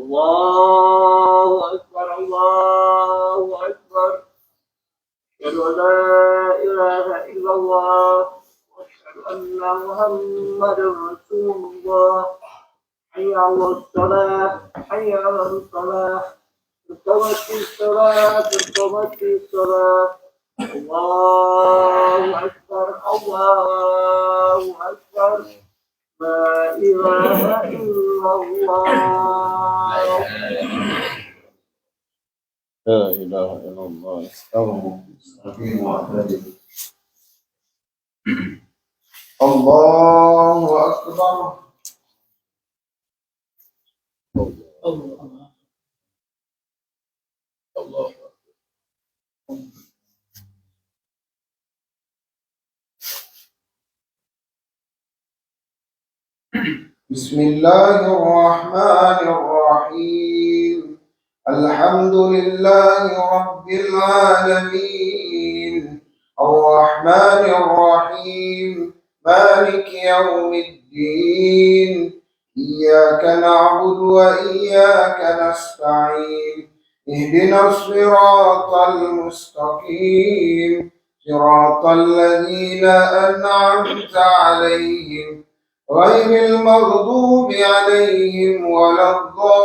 الله أكبر الله أكبر. أشهد أن لا إله إلا الله وأشهد أن محمدا رسول الله. حي على الصلاة حي على الصلاة. ارتبت الصلاة ارتبت الصلاة. الله أكبر الله أكبر. لا إله إلا الله. لا إله إلا الله. استووا استقيموا واعتدلوا. الله أكبر. الله الله. بسم الله الرحمن الرحيم. الحمد لله رب العالمين الرحمن الرحيم مالك يوم الدين. إياك نعبد وإياك نستعين. اهدنا الصراط المستقيم صراط الذين أنعمت عليهم غير المغضوب عليهم ولا الضالين.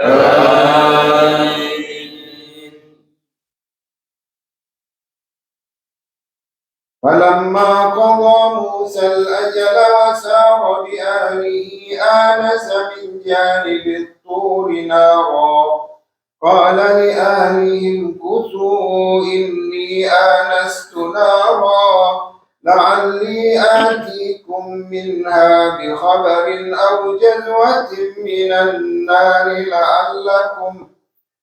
آمين. فلما قضى موسى الأجل وسار بأهله آنس من جانب الطور نارا قال لأهلهم كثوا إني آنست نارا لعلي آتيكم منها بخبر أو جذوة من النار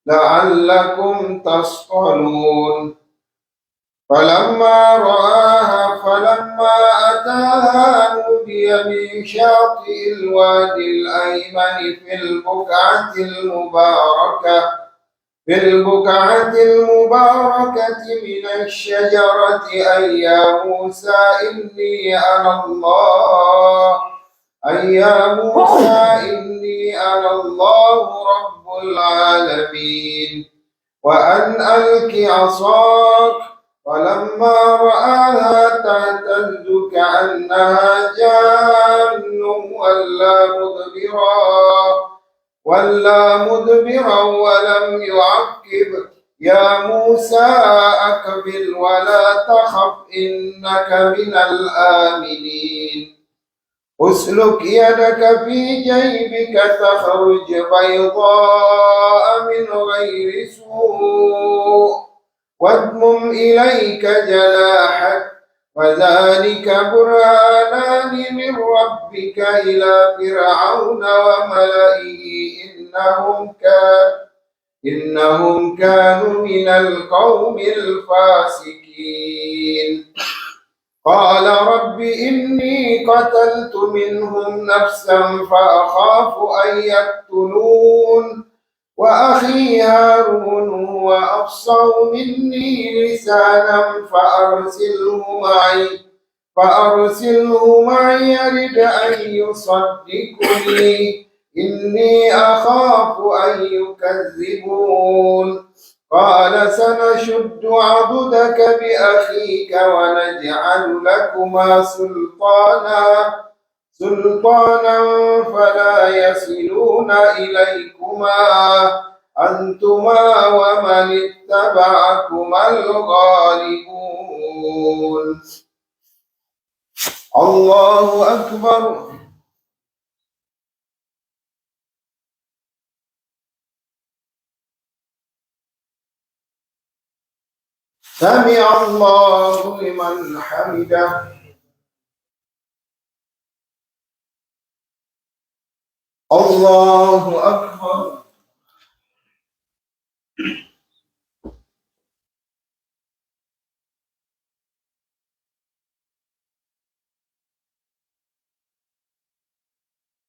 لعلكم تصطلون. فلما أتاها نودي من شاطئ الوادي الأيمن في البقعة المباركة من الشجرة أي يا موسى إني أنا الله رب العالمين وأن ألق عصاك. فلما رآها تهتز كأنها جان ولا مدبرا ولم يعقب. يا موسى أقبل ولا تخف إنك من الآمنين. اسلك يدك في جيبك تخرج بيضاء من غير سوء واضمم إليك جناحك فذلك برهانان من ربك إلى فرعون وملئه إنهم كانوا من القوم الفاسقين. قال رب إني قتلت منهم نفسا فأخاف أن يقتلون وأخي هارون هو أفصح مني لسانا فأرسله معي يرد أن يصدقني إني أخاف أن يكذبون. قال سنشد عضدك بأخيك ونجعل لكما سلطانا فلا يصلون إليكما أنتما ومن اتبعكما الغالبون. الله أكبر. سمع الله لمن حمده. الله أكبر.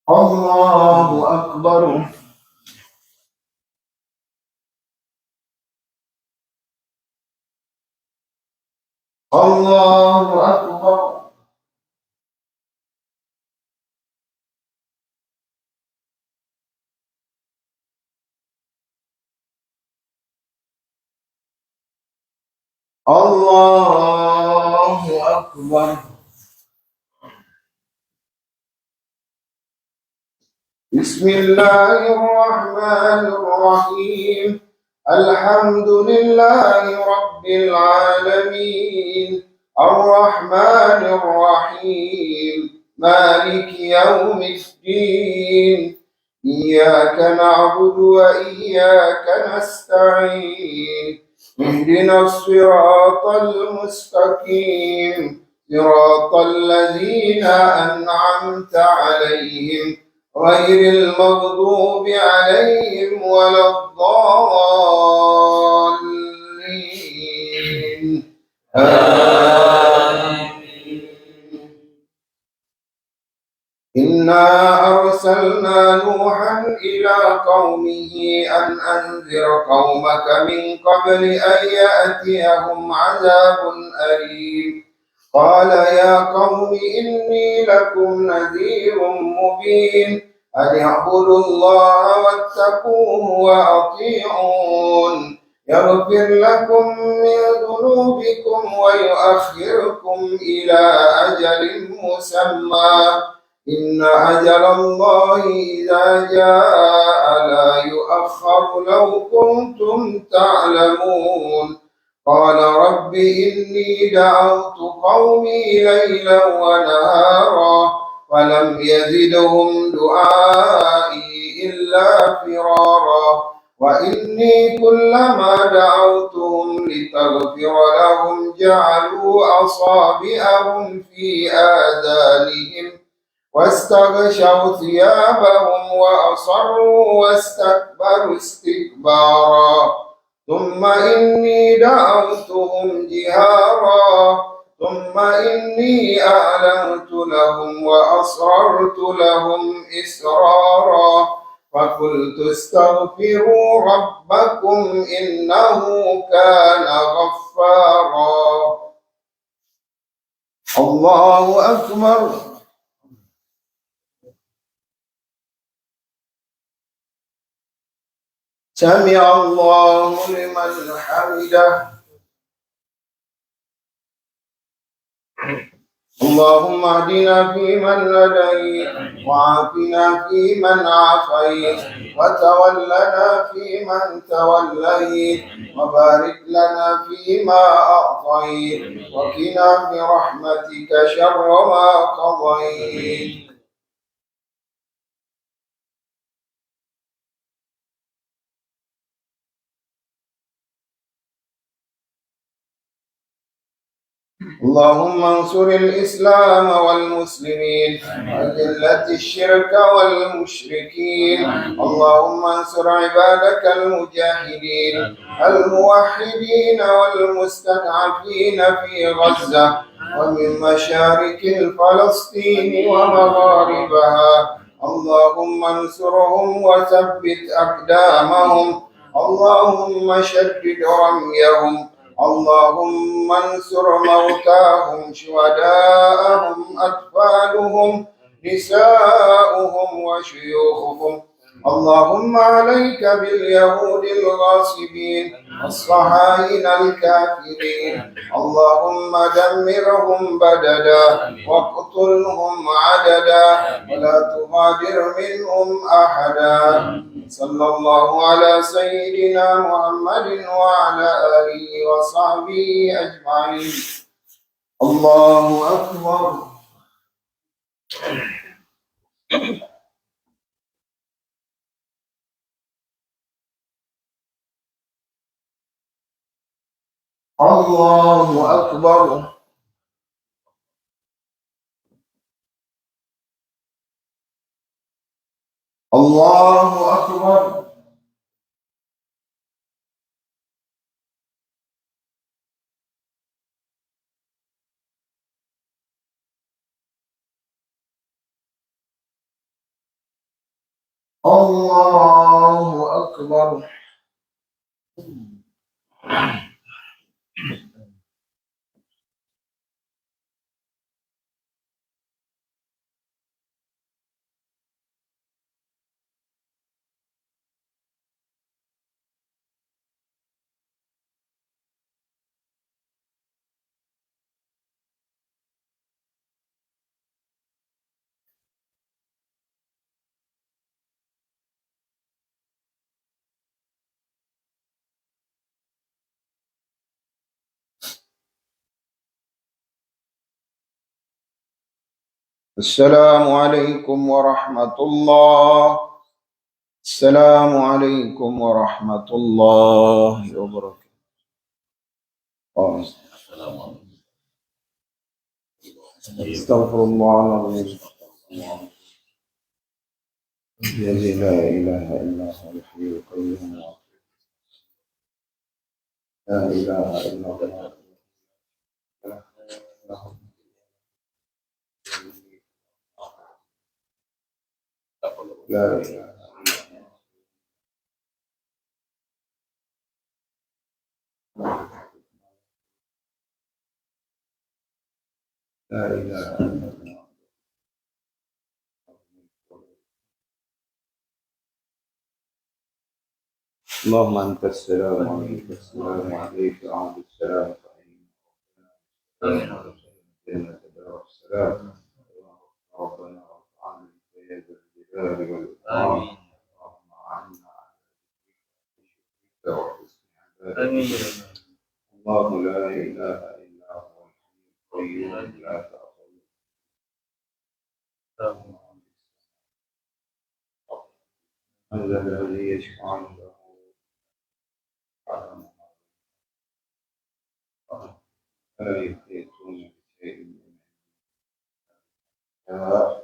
الله أكبر. الله أكبر. الله أكبر. بسم الله الرحمن الرحيم. الحمد لله رب العالمين الرحمن الرحيم مالك يوم الدين إياك نعبد وإياك نستعين اهدنا الصراط المستقيم صراط الذين أنعمت عليهم غير المغضوب عليهم ولا الضالين آمين. إنا أرسلنا نوحا إلى قومه أن أنذر قومك من قبل أن يأتيهم عذاب أليم قال يا قوم إني لكم نذير مبين أن اعبدوا الله واتقوه وأطيعون يغفر لكم من ذنوبكم ويؤخركم إلى أجل مسمى إن أجل الله إذا جاء لا يؤخر لو كنتم تعلمون قال رب إني دعوت قومي ليلا ونهارا ولم يزدهم دعائي إلا فرارا وإني كلما دعوتهم لتغفر لهم جعلوا أصابعهم في آذانهم واستغشوا ثيابهم وأصروا واستكبروا استكبارا ثم إني دعوتهم جهارا ثم إني أعلنت لهم وأسررت لهم إسرارا فقلت استغفروا ربكم إنه كان غفارا. الله أكبر. سمع الله لمن حمده. اللهم اهدنا فيمن هديت وعافنا فيمن عافيت وتولنا فيمن توليت وبارك لنا فيما أعطيت وقنا برحمتك شر ما قضيت. اللهم انصر الإسلام والمسلمين وذلة الشرك والمشركين. اللهم انصر عبادك المجاهدين الموحدين والمستضعفين في غزة ومن مشارق فلسطين ومغاربها. اللهم انصرهم وثبت أقدامهم. اللهم شدد رميهم. اللهم انصر موتاهم شهداءهم أطفالهم نساؤهم وشيوخهم. اللهم عليك باليهود الغاصبين الصهاينة الكافرين. اللهم دمرهم بددا واقتلهم عددا ولا تغادر منهم أحدا. صلى الله على سيدنا محمد وعلى آله وصحبه أجمعين. الله أكبر. الله أكبر. الله أكبر. الله أكبر. السلام عليكم ورحمة الله. السلام عليكم ورحمة الله وبركاته. استغفر الله العظيم الذي لا إله إلا هو الحي القيوم لا إله إلا الله لا إله لا إله إلا الله. اللهم أنت السلام ومنك السلام وعليك عبد السلام جنة دار السلام. ربنا ارحمنا يا ذا الجلال والإكرام. اللهم أعنا على ذكرك الله لا إله إلا هو الحي القيوم لا تأخذه من ذا الذي يشفع عنده لا يحيطون بشيء من علمه.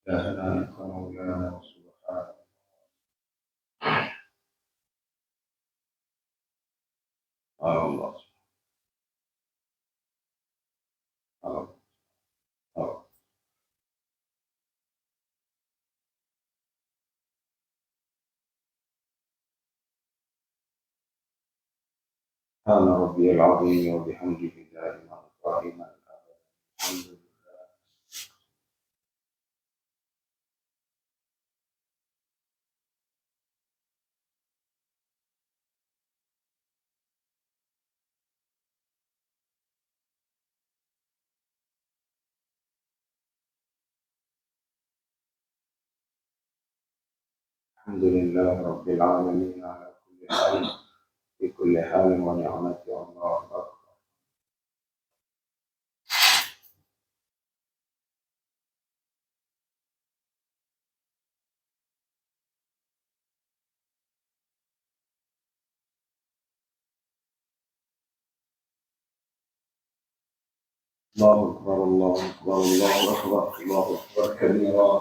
إلهنا أنت مولانا سبحانك. الله الله الله. سبحان ربي العظيم وبحمده دائما قائما أبدا. الحمد لله. الحمد لله رب العالمين على كل حال في كل حال ونعمة الله أكبر. الله أكبر الله أكبر الله أكبر الله أكبر كبيرا.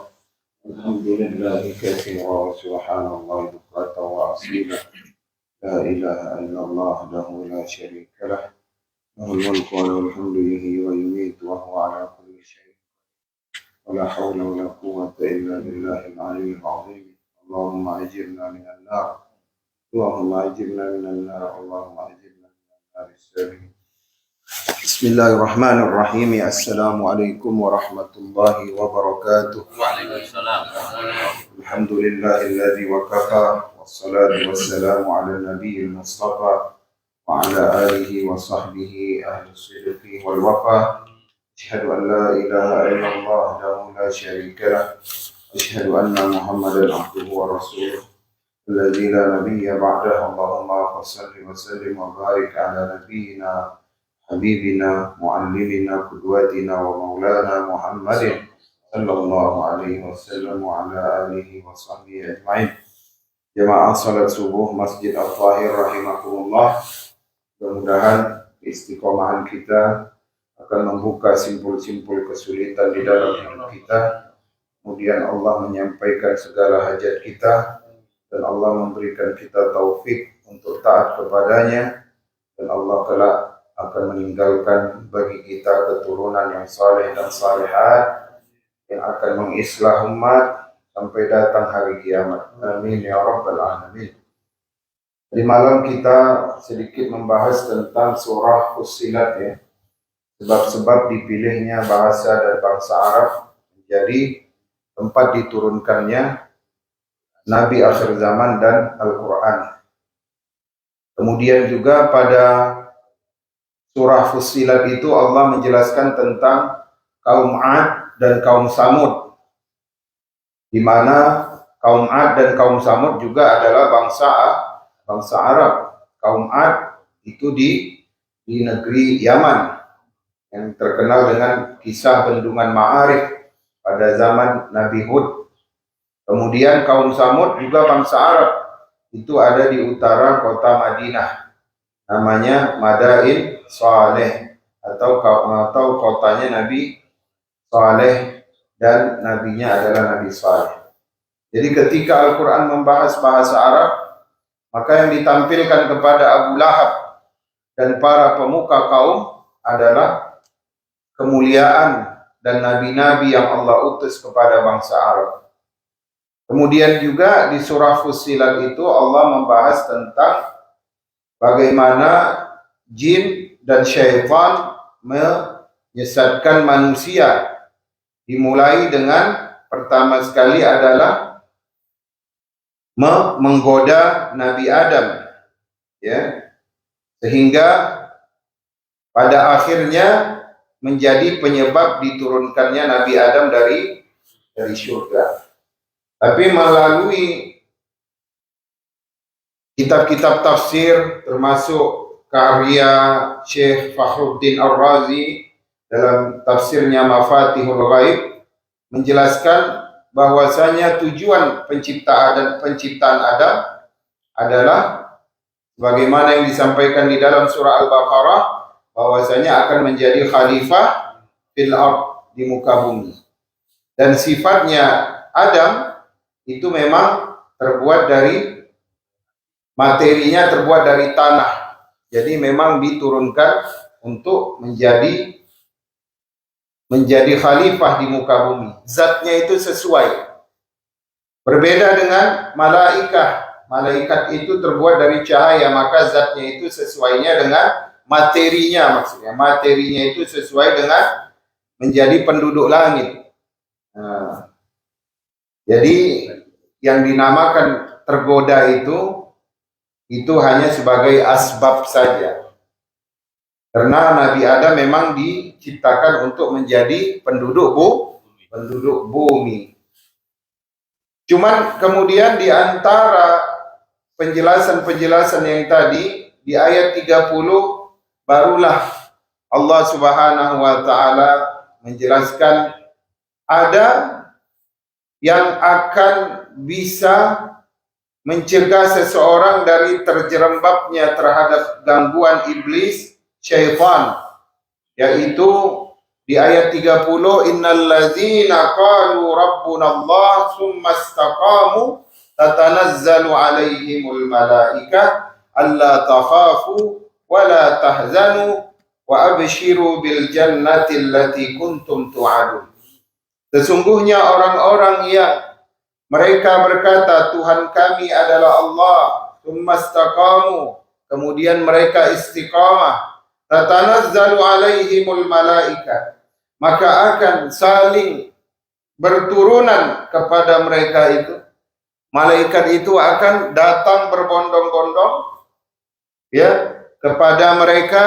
الحمد لله كثيرا وسبحان الله بكرة وأصيلا. لا إله إلا الله وحده لا شريك له له الملك وله الحمد يحيي ويميت وهو على كل شيء ولا حول ولا قوة إلا بالله العلي العظيم. اللهم أجرنا من النار اللهم أجرنا من النار اللهم أجرنا من النار السبيل. بسم الله الرحمن الرحيم. السلام عليكم ورحمة الله وبركاته. وعليكم السلام. الحمد لله الذي وكفى والصلاة والسلام على النبي المصطفى وعلى آله وصحبه أهل الصدق والوفاء. أشهد أن لا إله إلا الله وحده لا شريك له. أشهد أن محمدا عبده ورسوله الذي لا نبي بعده. اللهم صل وسلم وبارك على نبينا حبيبنا معلمنا قدوتنا ومولانا محمد صلى الله عليه وسلم وعلى آله وصحبه أجمعين. Jemaah salat subuh Masjid Al-Tahir rahimahumullah. Mudah-mudahan istiqomahan kita akan membuka simpul-simpul kesulitan di dalam hidup kita. Kemudian Allah menyampaikan segala hajat kita dan Allah memberikan kita taufik untuk taat kepadanya, dan Allah kelak akan meninggalkan bagi kita keturunan yang saleh dan salihat yang akan mengislah umat sampai datang hari kiamat. Amin ya rabbal alamin. Di malam kita sedikit membahas tentang surah Fussilat ya. Sebab-sebab dipilihnya bahasa dan bangsa Arab menjadi tempat diturunkannya Nabi akhir zaman dan Al-Quran. Kemudian juga pada surah Fussilat itu Allah menjelaskan tentang kaum Ad dan kaum Samud, di mana kaum Ad dan kaum Samud juga adalah bangsa Arab. kaum Ad itu di negeri Yaman yang terkenal dengan kisah bendungan Ma'arif pada zaman Nabi Hud. Kemudian kaum Samud juga bangsa Arab, itu ada di utara kota Madinah, namanya Madain Saleh atau kotanya Nabi Saleh dan nabinya adalah Nabi Saleh. Jadi ketika Al-Quran membahas bahasa Arab, maka yang ditampilkan kepada Abu Lahab dan para pemuka kaum adalah kemuliaan dan nabi-nabi yang Allah utus kepada bangsa Arab. Kemudian juga di surah Fussilat itu Allah membahas tentang bagaimana jin dan syaitan menyesatkan manusia. Dimulai dengan pertama sekali adalah menggoda Nabi Adam, ya, sehingga pada akhirnya menjadi penyebab diturunkannya Nabi Adam dari surga. Tapi melalui kitab-kitab tafsir termasuk karya Syekh Fakhruddin Ar-Razi dalam tafsirnya Mafatihul Ghaib menjelaskan bahwasanya tujuan penciptaan Adam adalah bagaimana yang disampaikan di dalam surah Al-Baqarah, bahwasanya akan menjadi khalifah fil ard, di muka bumi. Dan sifatnya Adam itu memang terbuat dari materinya, terbuat dari tanah. Jadi memang diturunkan untuk menjadi khalifah di muka bumi. Zatnya itu sesuai. Berbeda dengan malaikat. Malaikat itu terbuat dari cahaya, maka zatnya itu sesuainya dengan materinya, maksudnya materinya itu sesuai dengan menjadi penduduk langit. Nah, jadi yang dinamakan tergoda itu hanya sebagai asbab saja. Karena Nabi Adam memang diciptakan untuk menjadi penduduk bumi. Cuman kemudian di antara penjelasan-penjelasan yang tadi di ayat 30 barulah Allah Subhanahu wa taala menjelaskan ada yang akan bisa mencegah seseorang dari terjerembabnya terhadap gangguan iblis, syaitan, yaitu di ayat 30, innal ladzina qalu rabbuna Allah tsumma istaqamu tatanazzalu alaihimul malaikah alla takhafu wa la tahzanu wa abshiru bil jannati allati kuntum tu'adun. Sesungguhnya orang-orang yang mereka berkata Tuhan kami adalah Allah, tsumma istaqamu, kemudian mereka istiqamah, tatanazzalu alaihimul malaikah, maka akan saling berturunan kepada mereka itu. Malaikat itu akan datang berbondong-bondong, ya, kepada mereka.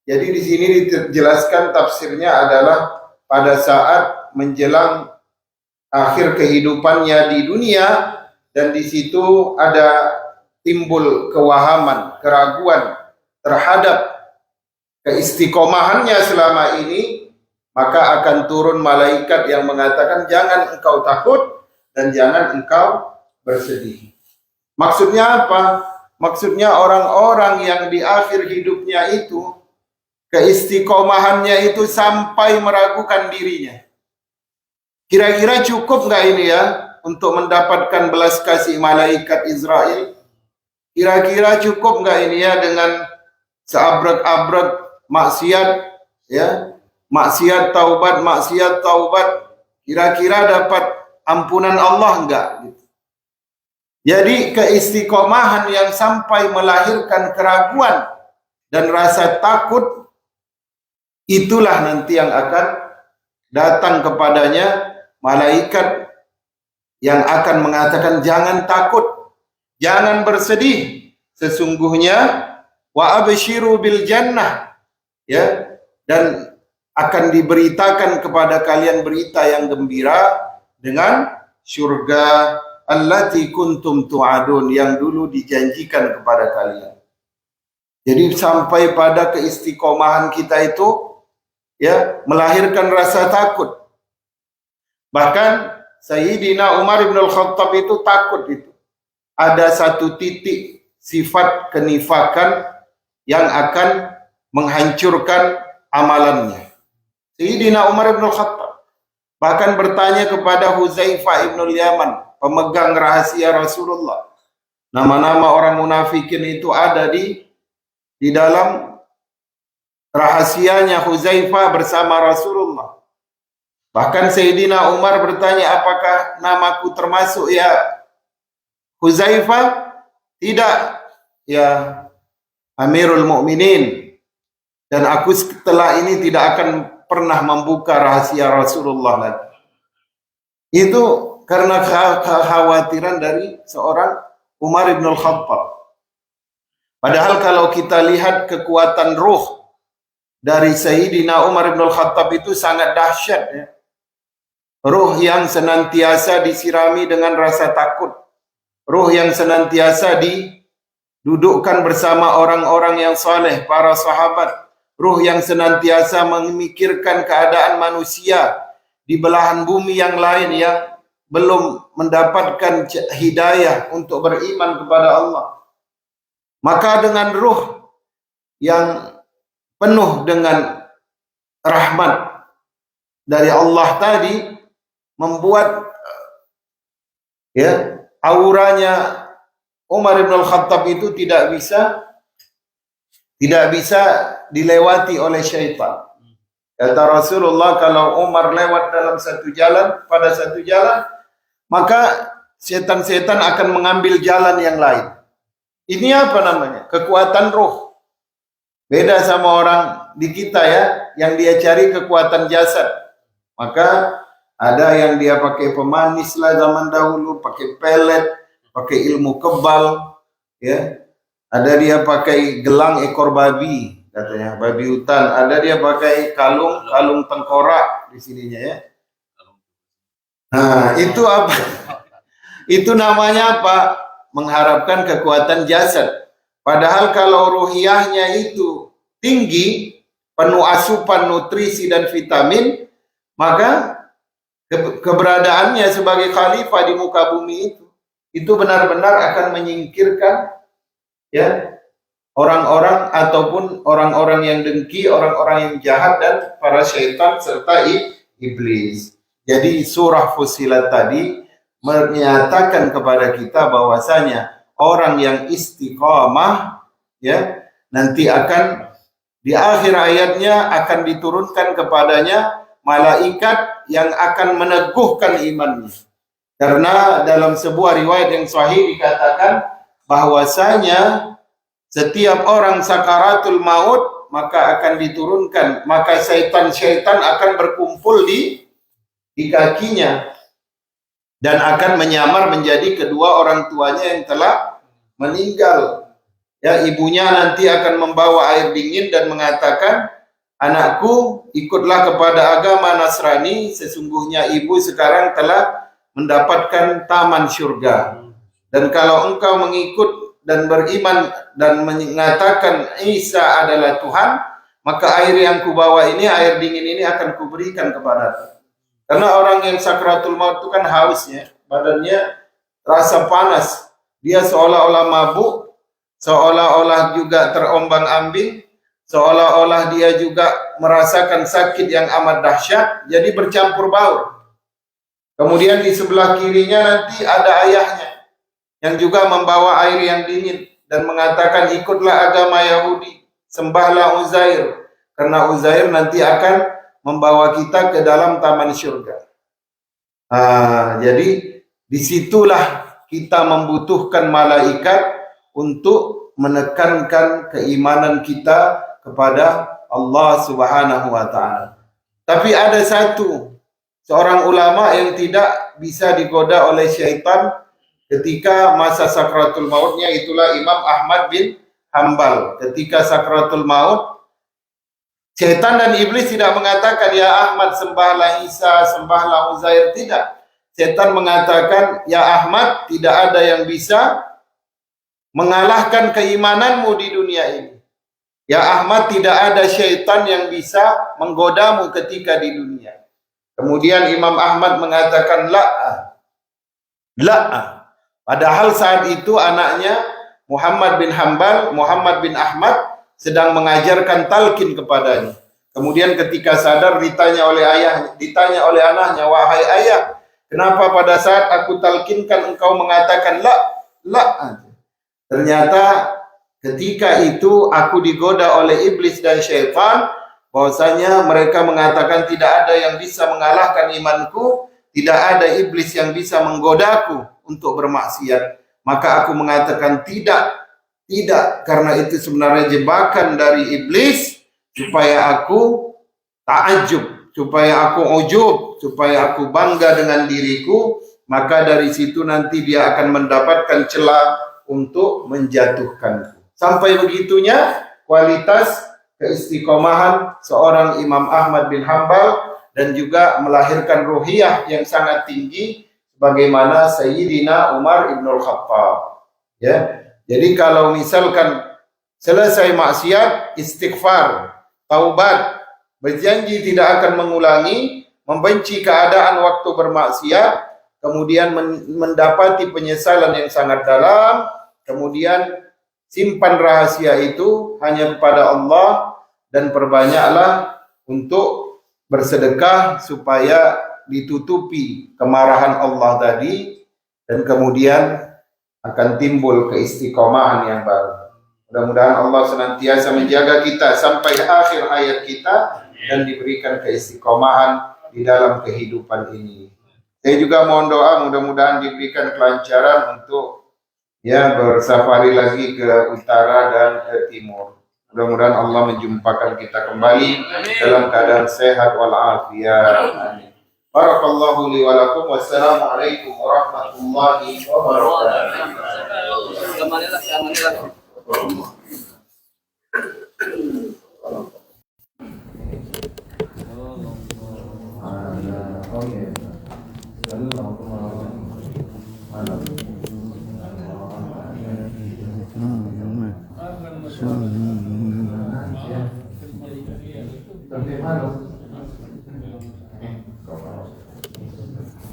Jadi di sini dijelaskan tafsirnya adalah pada saat menjelang akhir kehidupannya di dunia, dan di situ ada timbul kewahaman, keraguan terhadap keistiqomahannya selama ini, maka akan turun malaikat yang mengatakan jangan engkau takut dan jangan engkau bersedih. Maksudnya apa? Maksudnya orang-orang yang di akhir hidupnya itu keistiqomahannya itu sampai meragukan dirinya. Kira-kira cukup nggak ini ya untuk mendapatkan belas kasih malaikat Israel? Kira-kira cukup nggak ini ya dengan seabrek-abrek maksiat, ya, maksiat taubat, kira-kira dapat ampunan Allah enggak? Jadi keistiqomahan yang sampai melahirkan keraguan dan rasa takut, itulah nanti yang akan datang kepadanya malaikat yang akan mengatakan jangan takut, jangan bersedih, sesungguhnya wa abshiru bil jannah, ya, dan akan diberitakan kepada kalian berita yang gembira dengan surga allati kuntum tu'adun, yang dulu dijanjikan kepada kalian. Jadi sampai pada keistiqomahan kita itu ya melahirkan rasa takut. Bahkan Sayyidina Umar bin Al-Khattab itu takut itu. Ada satu titik sifat kenifakan yang akan menghancurkan amalannya. Sayyidina Umar bin Al-Khattab bahkan bertanya kepada Huzaifah ibn al-Yaman, pemegang rahasia Rasulullah. Nama-nama orang munafikin itu ada di dalam rahasianya Huzaifah bersama Rasulullah. Bahkan Sayyidina Umar bertanya, apakah namaku termasuk ya Huzaifah? Tidak, ya Amirul Mukminin. Dan aku setelah ini tidak akan pernah membuka rahasia Rasulullah lagi. Itu karena kekhawatiran dari seorang Umar ibn al-Khattab. Padahal kalau kita lihat kekuatan ruh dari Sayyidina Umar ibn al-Khattab itu sangat dahsyat ya. Ruh yang senantiasa disirami dengan rasa takut. Ruh yang senantiasa didudukkan bersama orang-orang yang saleh, para sahabat. Ruh yang senantiasa memikirkan keadaan manusia di belahan bumi yang lain yang belum mendapatkan hidayah untuk beriman kepada Allah. Maka dengan ruh yang penuh dengan rahmat dari Allah tadi membuat ya auranya Umar bin Al-Khattab itu tidak bisa dilewati oleh syaitan. Kata Rasulullah, kalau Umar lewat dalam pada satu jalan, maka setan-setan akan mengambil jalan yang lain. Ini apa namanya? Kekuatan roh. Beda sama orang di kita ya, yang dia cari kekuatan jasad. Maka ada yang dia pakai pemanis lah zaman dahulu, pakai pelet, pakai ilmu kebal, ya. Ada dia pakai gelang ekor babi, katanya babi hutan. Ada dia pakai kalung tengkorak di sininya ya. Nah, itu apa? Itu namanya apa? Mengharapkan kekuatan jasad. Padahal kalau ruhiyahnya itu tinggi, penuh asupan nutrisi dan vitamin, maka keberadaannya sebagai khalifah di muka bumi itu benar-benar akan menyingkirkan ya orang-orang ataupun orang-orang yang dengki, orang-orang yang jahat dan para syaitan serta iblis. Jadi surah Fussilat tadi menyatakan kepada kita bahwasanya orang yang istiqamah ya nanti akan di akhir ayatnya akan diturunkan kepadanya malaikat yang akan meneguhkan imannya. Karena dalam sebuah riwayat yang sahih dikatakan bahwasanya setiap orang sakaratul maut maka akan diturunkan, maka syaitan-syaitan akan berkumpul di kakinya dan akan menyamar menjadi kedua orang tuanya yang telah meninggal. Ya, ibunya nanti akan membawa air dingin dan mengatakan, anakku, ikutlah kepada agama Nasrani, sesungguhnya ibu sekarang telah mendapatkan taman surga. Dan kalau engkau mengikut dan beriman dan mengatakan Isa adalah Tuhan, maka air yang kubawa ini, air dingin ini akan kuberikan kepadamu. Karena orang yang sakratul maut itu kan hausnya, badannya rasa panas, dia seolah-olah mabuk, seolah-olah juga terombang-ambing, seolah-olah dia juga merasakan sakit yang amat dahsyat, jadi bercampur baur. Kemudian di sebelah kirinya nanti ada ayahnya yang juga membawa air yang dingin dan mengatakan ikutlah agama Yahudi, sembahlah Uzair, karena Uzair nanti akan membawa kita ke dalam taman surga. Jadi disitulah kita membutuhkan malaikat untuk menekankan keimanan kita kepada Allah Subhanahu wa taala. Tapi ada seorang ulama yang tidak bisa digoda oleh syaitan ketika masa sakratul mautnya, itulah Imam Ahmad bin Hanbal. Ketika sakratul maut, syaitan dan iblis tidak mengatakan, ya Ahmad sembahlah Isa, sembahlah Uzair, tidak. Syaitan mengatakan, ya Ahmad, tidak ada yang bisa mengalahkan keimananmu di dunia ini. Ya Ahmad, tidak ada syaitan yang bisa menggodamu ketika di dunia. Kemudian Imam Ahmad mengatakan la. Padahal saat itu anaknya Muhammad bin Hambal, Muhammad bin Ahmad sedang mengajarkan talqin kepadanya. Kemudian ketika sadar ditanya oleh anaknya, wahai ayah, kenapa pada saat aku talqinkan engkau mengatakan la? Ternyata ketika itu aku digoda oleh iblis dan syaitan, bahwasanya mereka mengatakan tidak ada yang bisa mengalahkan imanku, tidak ada iblis yang bisa menggodaku untuk bermaksiat. Maka aku mengatakan tidak, karena itu sebenarnya jebakan dari iblis supaya aku ta'ajub, supaya aku ujub, supaya aku bangga dengan diriku. Maka dari situ nanti dia akan mendapatkan celah untuk menjatuhkanku. Sampai begitunya kualitas keistiqomahan seorang Imam Ahmad bin Hambal, dan juga melahirkan ruhiyah yang sangat tinggi sebagaimana Sayyidina Umar ibn al-Khattab. Ya. Jadi kalau misalkan selesai maksiat, istighfar, taubat, berjanji tidak akan mengulangi, membenci keadaan waktu bermaksiat, kemudian mendapati penyesalan yang sangat dalam, kemudian simpan rahasia itu hanya kepada Allah, dan perbanyaklah untuk bersedekah supaya ditutupi kemarahan Allah tadi, dan kemudian akan timbul keistiqomahan yang baru. Mudah-mudahan Allah senantiasa menjaga kita sampai akhir hayat kita dan diberikan keistiqomahan di dalam kehidupan ini. Saya juga mohon doa mudah-mudahan diberikan kelancaran untuk bersafari lagi ke utara dan ke timur. Mudah-mudahan Allah menjumpakan kita kembali dalam keadaan sehat walafiat. Amin. Barakallahu li wa lakum. Wassalamualaikum warahmatullahi wabarakatuh.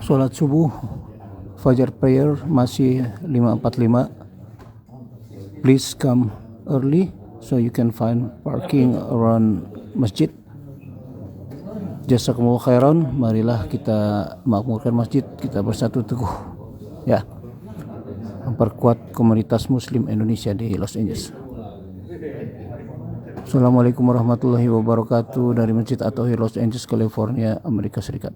Sholat subuh Fajar prayer masih 5:45. Please come early so you can find parking around masjid. Jazakumullah khairan. Marilah kita makmurkan masjid, kita bersatu teguh ya, memperkuat komunitas muslim Indonesia di Los Angeles. Assalamualaikum warahmatullahi wabarakatuh dari Masjid At-Tauhid Los Angeles, California, Amerika Serikat.